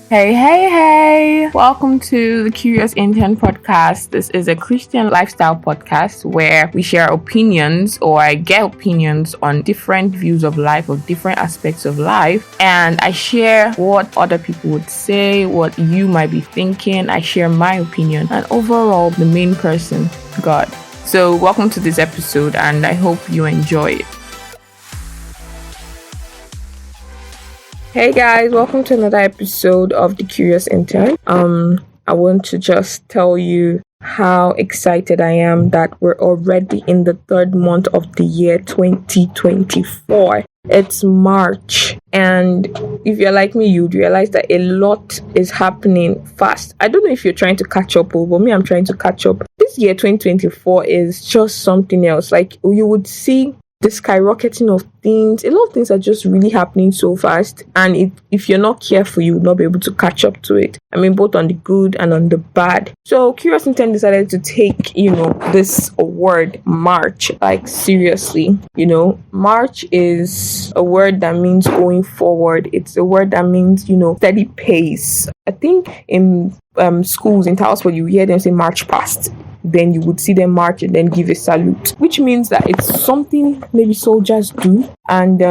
Hey, hey, hey! Welcome to the Curious Intern podcast. This is a Christian lifestyle podcast where we share opinions or I get opinions on different views of life or different aspects of life. And I share what other people would say, what you might be thinking. I share my opinion and overall the main person, God. So welcome to this episode and I hope you enjoy it. Hey guys, welcome to another episode of The Curious Intern. I want to just tell you how excited I am that we're already in the third month of the year 2024. It's March, and if you're like me, you'd realize that a lot is happening fast. I don't know if you're trying to catch up, but me, I'm trying to catch up. This year 2024 is just something else. Like, you would see the skyrocketing of things. A lot of things are just really happening so fast, and if you're not careful, you will not be able to catch up to it. I mean, both on the good and on the bad. So Curious Intent decided to take, this word March, like, seriously. March is a word that means going forward. It's a word that means, steady pace. I think in schools in Taos, you hear them say march past. Then you would see them march and then give a salute, which means that it's something maybe soldiers do. And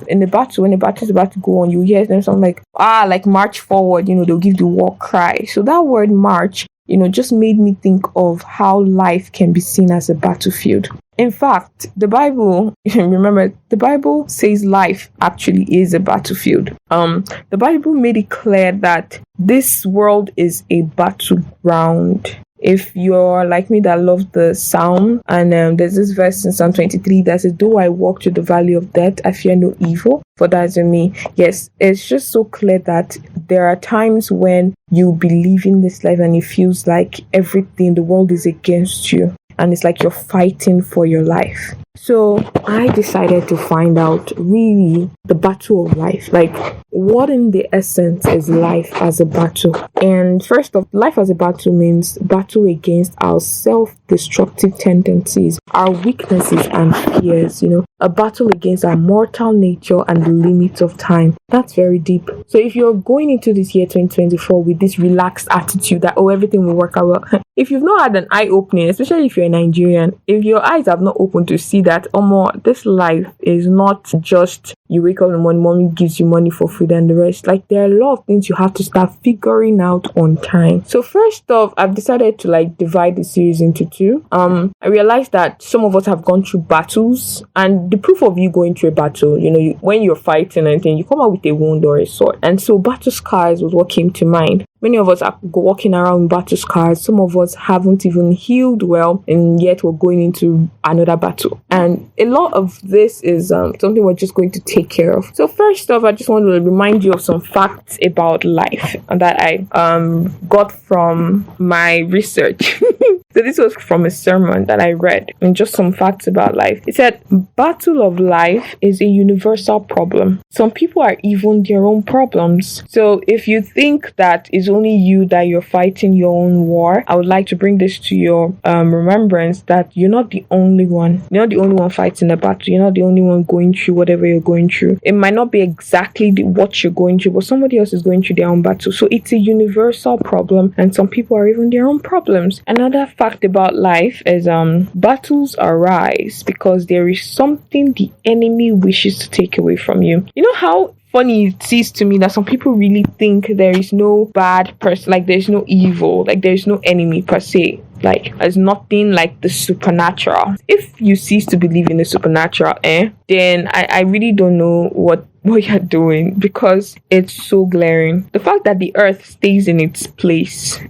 in the battle, when the battle is about to go on, you hear them something like march forward, they'll give the war cry. So that word march, just made me think of how life can be seen as a battlefield. In fact, the Bible, remember, the Bible says life actually is a battlefield. The Bible made it clear that this world is a battleground. If you're like me that loves the Psalm, and there's this verse in Psalm 23 that says, though I walk through the valley of death, I fear no evil, for that is in me. Yes, it's just so clear that there are times when you believe in this life and it feels like everything, the world is against you. And it's like you're fighting for your life. So I decided to find out really the battle of life. Like, what in the essence is life as a battle? And first off, life as a battle means battle against our self-destructive tendencies, our weaknesses and fears, a battle against our mortal nature and the limits of time. That's very deep. So if you're going into this year 2024 with this relaxed attitude that, everything will work out well, if you've not had an eye-opening, especially if you're a Nigerian, if your eyes have not opened to see that, this life is not just you wake up in the morning, mommy gives you money for food and the rest. Like, there are a lot of things you have to start figuring out on time. So first off, I've decided to divide the series into two. I realized that some of us have gone through battles, and the proof of you going through a battle, when you're fighting and anything, you come out with a wound or a sword. And so battle scars was what came to mind. Many of us are walking around with battle scars. Some of us haven't even healed well, and yet we're going into another battle. And a lot of this is something we're just going to take care of. So first off, I just want to remind you of some facts about life that I got from my research. So this was from a sermon that I read, and just some facts about life. It said, battle of life is a universal problem. Some people are even their own problems. So if you think that it's only you that you're fighting your own war, I would like to bring this to your remembrance that you're not the only one. You're not the only one fighting a battle. You're not the only one going through whatever you're going through. It might not be exactly what you're going through, but somebody else is going through their own battle. So it's a universal problem, and some people are even their own problems. Another fact about life is battles arise because there is something the enemy wishes to take away from you. You know how funny it is to me that some people really think there is no bad person, like there's no evil, like there's no enemy per se. Like, there's nothing like the supernatural. If you cease to believe in the supernatural, then I really don't know what you're doing, because it's so glaring. The fact that the earth stays in its place,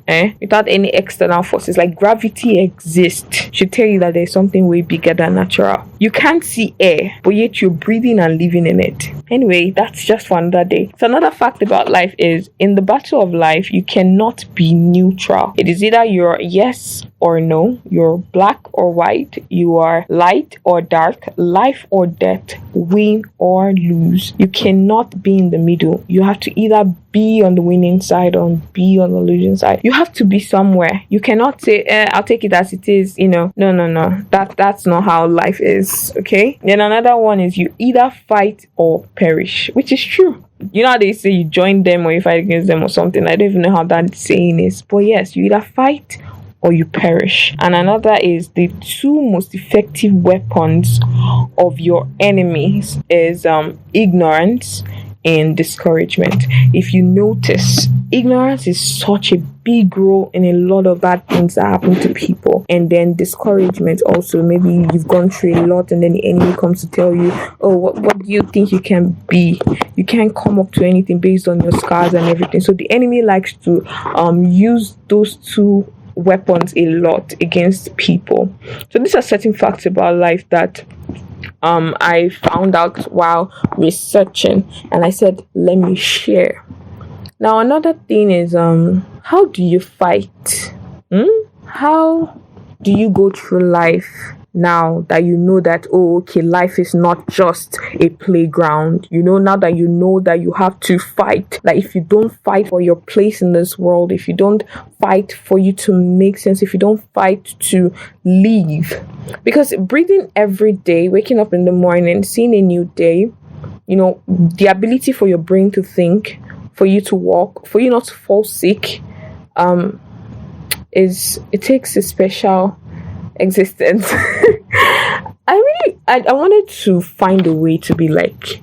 without any external forces, like gravity exists, should tell you that there's something way bigger than natural. You can't see air, but yet you're breathing and living in it. Anyway, that's just for another day. So another fact about life is, in the battle of life, you cannot be neutral. It is either you're yes or no, you're black or white, you are light or dark, life or death, win or lose. You cannot be in the middle. You have to either be on the winning side or be on the losing side. You have to be somewhere. You cannot say, I'll take it as it is, No. That's not how life is, okay? Then another one is you either fight or perish, which is true. you know how they say you join them or you fight against them or something. I don't even know how that saying is, but yes, you either fight or you perish. And another is the two most effective weapons of your enemies is ignorance and discouragement. If you notice, ignorance is such a big role in a lot of bad things that happen to people. And then discouragement also, maybe you've gone through a lot and then the enemy comes to tell you, oh, what do you think you can be? You can't come up to anything based on your scars and everything. So the enemy likes to use those two weapons a lot against people. So these are certain facts about life that I found out while researching, and I said, let me share. Now, another thing is, how do you fight? How do you go through life now that you know that, oh, okay, life is not just a playground? You know, now that you know that you have to fight. Like, if you don't fight for your place in this world, if you don't fight for you to make sense, if you don't fight to live, because breathing every day, waking up in the morning, seeing a new day, you know, the ability for your brain to think, for you to walk, for you not to fall sick, it takes a special existence. I wanted to find a way to be like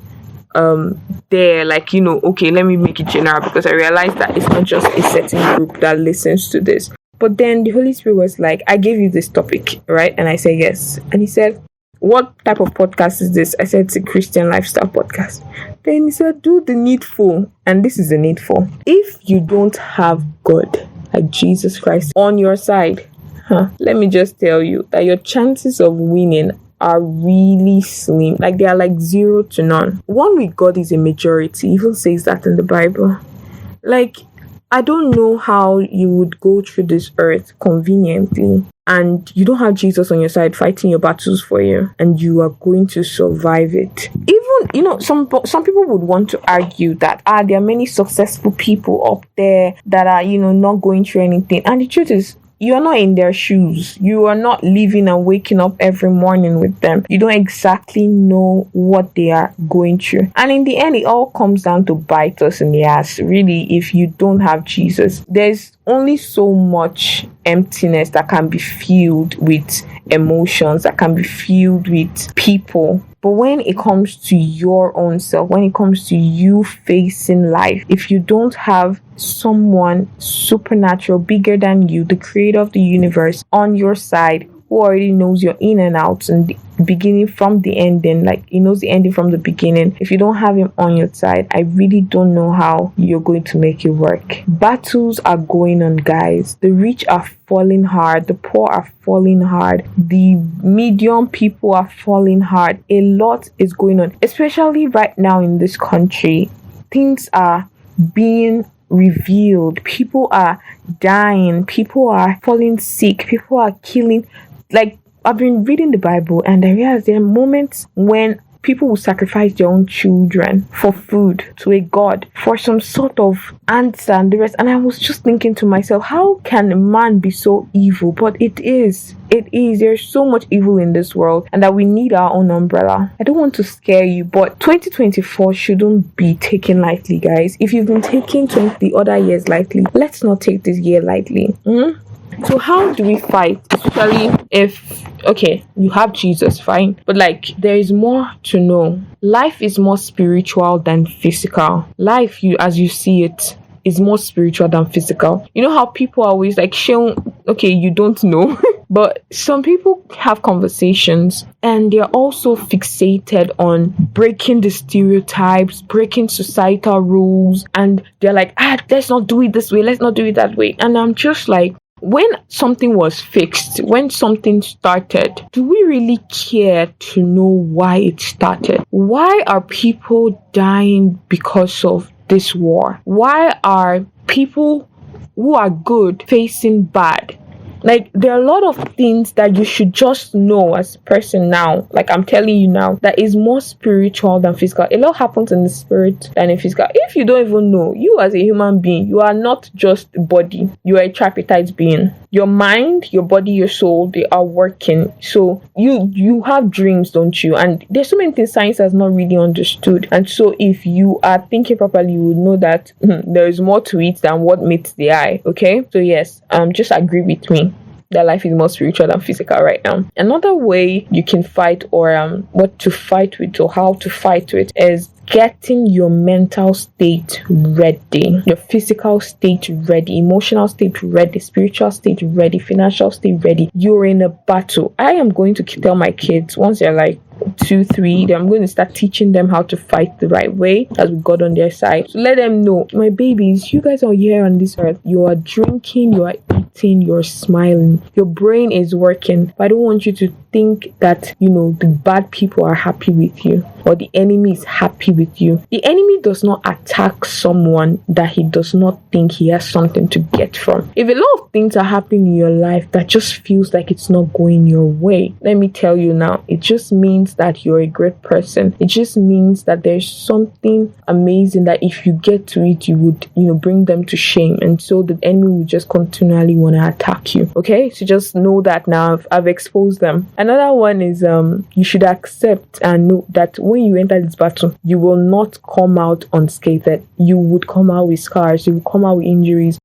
there, like, you know, okay, let me make it general, because I realized that it's not just a certain group that listens to this. But then the Holy Spirit was like, I gave you this topic, right? And I said yes. And he said, what type of podcast is this? I said, it's a Christian lifestyle podcast. Then he said, do the needful. And this is the needful. If you don't have God, like Jesus Christ, on your side, let me just tell you that your chances of winning are really slim. Like, they are like 0 to none. One with God is a majority. It even says that in the Bible. Like, I don't know how you would go through this earth conveniently and you don't have Jesus on your side fighting your battles for you, and you are going to survive it. Even, you know, some people would want to argue that there are many successful people up there that are, you know, not going through anything. And the truth is, you are not in their shoes. You are not living and waking up every morning with them. You don't exactly know what they are going through. And in the end, it all comes down to bite us in the ass. Really, if you don't have Jesus, there's only so much emptiness that can be filled with emotions, that can be filled with people. But when it comes to your own self, when it comes to you facing life, if you don't have someone supernatural, bigger than you, the creator of the universe, on your side, who already knows your in and outs and the beginning from the ending, like he knows the ending from the beginning. If you don't have him on your side, I really don't know how you're going to make it work. Battles are going on, guys. The rich are falling hard, the poor are falling hard, the medium people are falling hard. A lot is going on, especially right now in this country. Things are being revealed. People are dying, people are falling sick, people are killing. Like, I've been reading the Bible and I realized there are moments when people will sacrifice their own children for food to a god, for some sort of answer and the rest. And I was just thinking to myself, how can a man be so evil? But it is. There's so much evil in this world, and that we need our own umbrella. I don't want to scare you, but 2024 shouldn't be taken lightly, guys. If you've been taking the other years lightly, let's not take this year lightly. So how do we fight? Especially if, okay, you have Jesus, fine. But like, there is more to know. Life is more spiritual than physical. Life, as you see it, is more spiritual than physical. You know how people are always like, okay, you don't know. But some people have conversations and they're also fixated on breaking the stereotypes, breaking societal rules. And they're like, let's not do it this way. Let's not do it that way. And I'm just like, when something was fixed, when something started, do we really care to know why it started? Why are people dying because of this war? Why are people who are good facing bad? Like, there are a lot of things that you should just know as a person now. Like, I'm telling you now, that is more spiritual than physical. A lot happens in the spirit than in physical. If you don't even know, you as a human being, you are not just a body. You are a tripartite being. Your mind, your body, your soul, they are working. So you have dreams, don't you? And there's so many things science has not really understood. And so if you are thinking properly, you would know that there is more to it than what meets the eye. Okay? So yes, just agree with me that life is more spiritual than physical right now. Another way you can fight, or what to fight with, or how to fight with, is getting your mental state ready, your physical state ready, emotional state ready, spiritual state ready, financial state ready. You're in a battle. I am going to tell my kids, once they're like 2, 3, then I'm going to start teaching them how to fight the right way as we got on their side. So let them know, my babies, you guys are here on this earth. You are drinking, you are eating, you're smiling. Your brain is working. But I don't want you to think that, the bad people are happy with you, or the enemy is happy with you. The enemy does not attack someone that he does not think he has something to get from. If a lot of things are happening in your life that just feels like it's not going your way, let me tell you now, it just means that you're a great person. It just means that there's something amazing that if you get to it, you would, bring them to shame. And so the enemy will just continually want to attack you. Okay? So just know that now I've exposed them. Another one is you should accept and know that when you enter this battle, you will not come out unscathed. You would come out with scars. You will come out with injuries.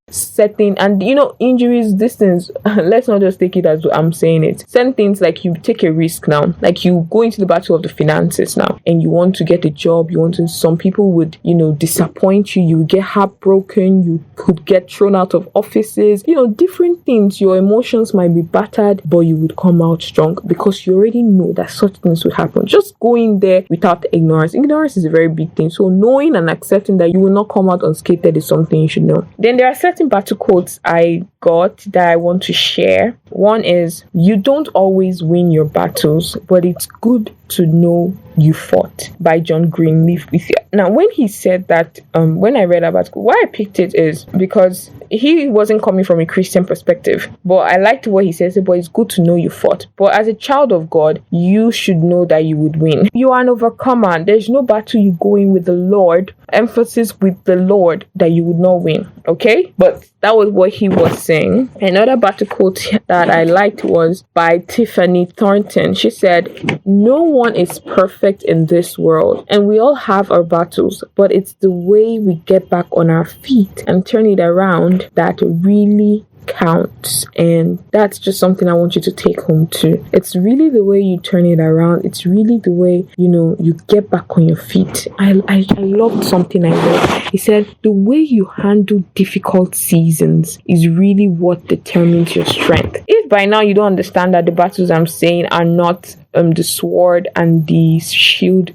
Injuries, these things, let's not just take it as I'm saying it. Certain things, like you take a risk now, like you go into the battle of the finances now, and you want to get a job, some people would, disappoint you, you get heartbroken, you could get thrown out of offices, different things. Your emotions might be battered, but you would come out strong because you already know that such things would happen. Just going there without ignorance. Ignorance is a very big thing. So knowing and accepting that you will not come out unscathed is something you should know. Then there are certain battle quotes I got that I want to share. One is, you don't always win your battles, but it's good to know you fought, by John Greenleaf. Now, when he said that, when I read about it, why I picked it is because he wasn't coming from a Christian perspective, but I liked what he says. But it's good to know you fought. But as a child of God, you should know that you would win. You are an overcomer. There's no battle you go in with the Lord, emphasis with the Lord, that you would not win. Okay? But that was what he was saying. Another battle quote that I liked was by Tiffany Thornton. She said, no one is perfect in this world, and we all have our battles, but it's the way we get back on our feet and turn it around that really counts. And that's just something I want you to take home too. It's really the way you turn it around. It's really the way you get back on your feet. I loved something I read. He said the way you handle difficult seasons is really what determines your strength. If by now you don't understand that the battles I'm saying are not the sword and the shield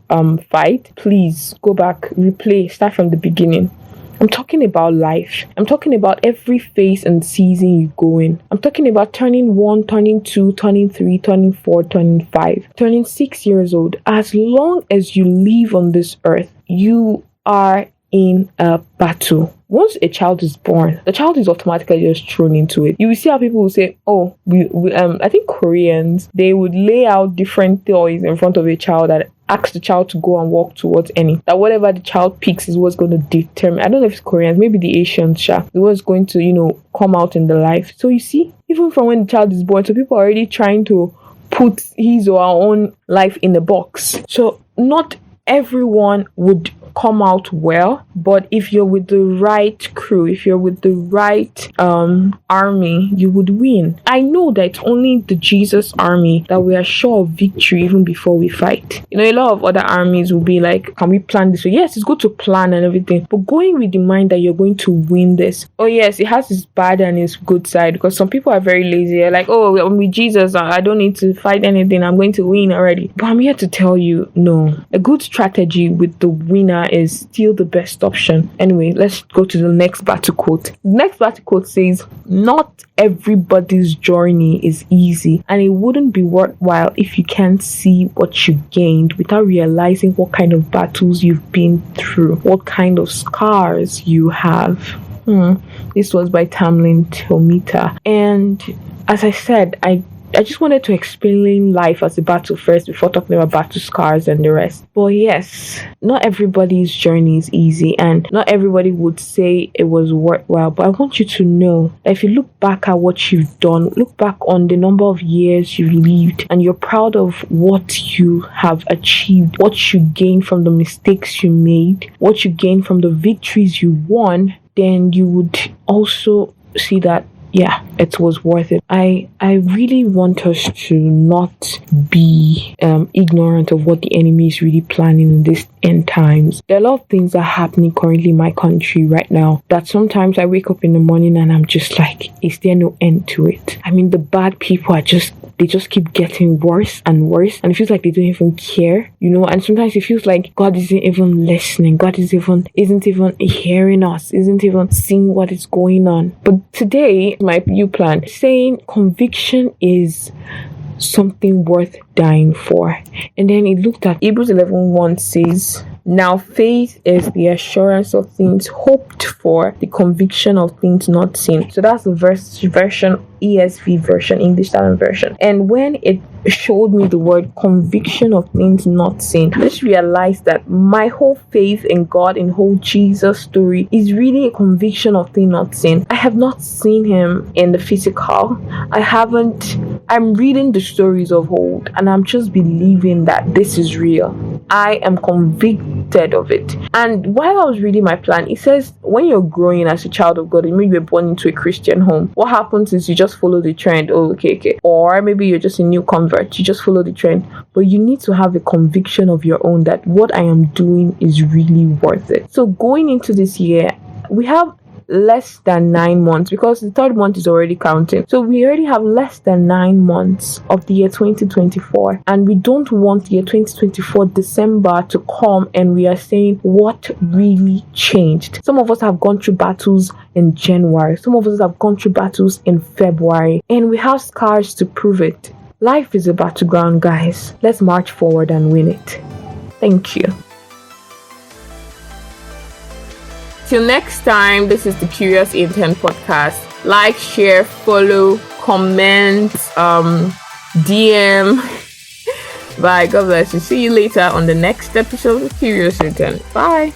fight, please go back, replay, start from the beginning. I'm talking about life. I'm talking about every phase and season you go in. I'm talking about turning 1, turning 2, turning 3, turning 4, turning 5, turning 6 years old. As long as you live on this earth, you are in a battle. Once a child is born, the child is automatically just thrown into it. You will see how people will say, I think Koreans, they would lay out different toys in front of a child and ask the child to go and walk towards any. That whatever the child picks is what's going to determine. I don't know if it's Koreans, maybe the Asians, is what's going to, come out in the life. So you see, even from when the child is born, so people are already trying to put his or her own life in a box. So not everyone would come out well, but if you're with the right crew, if you're with the right army, you would win. I know that it's only the Jesus army that we are sure of victory even before we fight. A lot of other armies will be like, can we plan this? So yes, it's good to plan and everything, but going with the mind that you're going to win this. Oh yes, it has its bad and its good side, because some people are very lazy. They're like, I'm with Jesus, I don't need to fight anything, I'm going to win already. But I'm here to tell you, no. A good strategy with the winner is still the best option. Anyway, let's go to the next battle quote. The next battle quote says, not everybody's journey is easy, and it wouldn't be worthwhile if you can't see what you gained without realizing what kind of battles you've been through, what kind of scars you have. This was by Tamlin Tomita. And as I said, I just wanted to explain life as a battle first before talking about battle scars and the rest. But yes, not everybody's journey is easy, and not everybody would say it was worthwhile. But I want you to know that if you look back at what you've done, look back on the number of years you've lived, and you're proud of what you have achieved, what you gained from the mistakes you made, what you gained from the victories you won, then you would also see that yeah, it was worth it. I really want us to not be ignorant of what the enemy is really planning in this end times. There are a lot of things that are happening currently in my country right now that sometimes I wake up in the morning and I'm just like, is there no end to it? I mean, the bad people are just keep getting worse and worse, and it feels like they don't even care, and sometimes it feels like God isn't even listening. God isn't even hearing us, isn't even seeing what is going on. But today, my new plan saying conviction is something worth dying for. And then it looked at Hebrews 11:1 says, now faith is the assurance of things hoped for, the conviction of things not seen. So that's the version, ESV version, English Standard Version. And when it showed me the word conviction of things not seen, I just realized that my whole faith in God, in whole Jesus story, is really a conviction of things not seen. I have not seen him in the physical. I'm reading the stories of old, and I'm just believing that this is real. I am convicted of it. And while I was reading my plan, it says when you're growing as a child of God, and maybe you're born into a Christian home, what happens is you just follow the trend. Oh, okay. Or maybe you're just a new convert, you just follow the trend. But you need to have a conviction of your own that what I am doing is really worth it. So going into this year, we have less than 9 months, because the third month is already counting. So we already have less than 9 months of the year 2024, and we don't want the year 2024 December to come and we are saying what really changed. Some of us have gone through battles in January, some of us have gone through battles in February, and we have scars to prove it. Life is a battleground, guys. Let's march forward and win it. Thank you. Till next time, this is the Curious Intern podcast. Like, share, follow, comment, DM. Bye. God bless you. See you later on the next episode of Curious Intern. Bye.